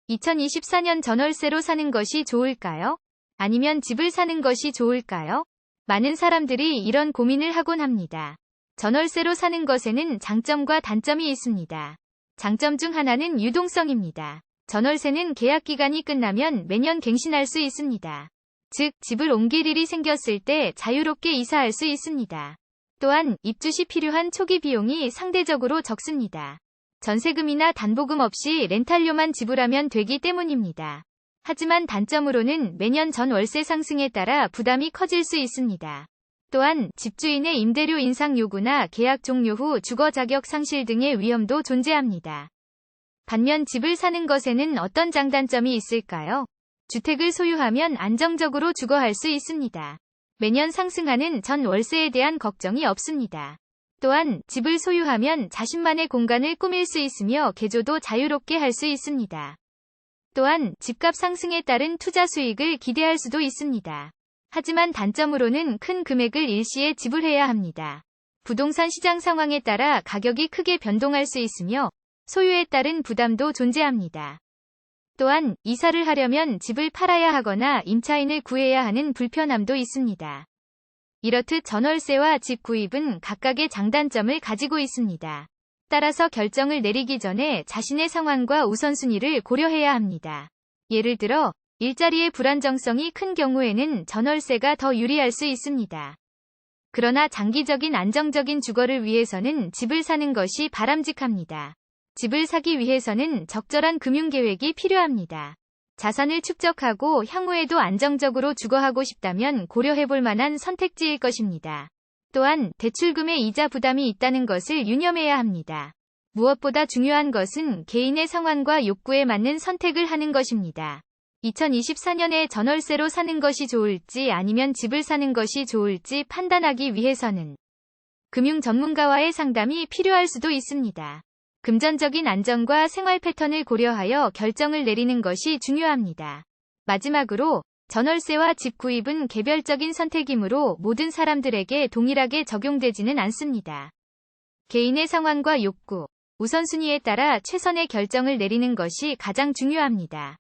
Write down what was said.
2024년 전월세로 사는 것이 좋을까요? 아니면 집을 사는 것이 좋을까요? 많은 사람들이 이런 고민을 하곤 합니다. 전월세로 사는 것에는 장점과 단점이 있습니다. 장점 중 하나는 유동성입니다. 전월세는 계약 기간이 끝나면 매년 갱신할 수 있습니다. 즉, 집을 옮길 일이 생겼을 때 자유롭게 이사할 수 있습니다. 또한 입주 시 필요한 초기 비용이 상대적으로 적습니다. 전세금이나 담보금 없이 렌탈료만 지불하면 되기 때문입니다. 하지만 단점으로는 매년 전월세 상승에 따라 부담이 커질 수 있습니다. 또한 집주인의 임대료 인상 요구나 계약 종료 후 주거 자격 상실 등의 위험도 존재합니다. 반면 집을 사는 것에는 어떤 장단점이 있을까요? 주택을 소유하면 안정적으로 주거할 수 있습니다. 매년 상승하는 전월세에 대한 걱정이 없습니다. 또한 집을 소유하면 자신만의 공간을 꾸밀 수 있으며 개조도 자유롭게 할 수 있습니다. 또한 집값 상승에 따른 투자 수익을 기대할 수도 있습니다. 하지만 단점으로는 큰 금액을 일시에 지불해야 합니다. 부동산 시장 상황에 따라 가격이 크게 변동할 수 있으며 소유에 따른 부담도 존재합니다. 또한 이사를 하려면 집을 팔아야 하거나 임차인을 구해야 하는 불편함도 있습니다. 이렇듯 전월세와 집 구입은 각각의 장단점을 가지고 있습니다. 따라서 결정을 내리기 전에 자신의 상황과 우선순위를 고려해야 합니다. 예를 들어, 일자리의 불안정성이 큰 경우에는 전월세가 더 유리할 수 있습니다. 그러나 장기적인 안정적인 주거를 위해서는 집을 사는 것이 바람직합니다. 집을 사기 위해서는 적절한 금융계획이 필요합니다. 자산을 축적하고 향후에도 안정적으로 주거하고 싶다면 고려해볼 만한 선택지일 것입니다. 또한 대출금의 이자 부담이 있다는 것을 유념해야 합니다. 무엇보다 중요한 것은 개인의 상황과 욕구에 맞는 선택을 하는 것입니다. 2024년에 전월세로 사는 것이 좋을지 아니면 집을 사는 것이 좋을지 판단하기 위해서는 금융 전문가와의 상담이 필요할 수도 있습니다. 금전적인 안정과 생활 패턴을 고려하여 결정을 내리는 것이 중요합니다. 마지막으로 전월세와 집 구입은 개별적인 선택이므로 모든 사람들에게 동일하게 적용되지는 않습니다. 개인의 상황과 욕구, 우선순위에 따라 최선의 결정을 내리는 것이 가장 중요합니다.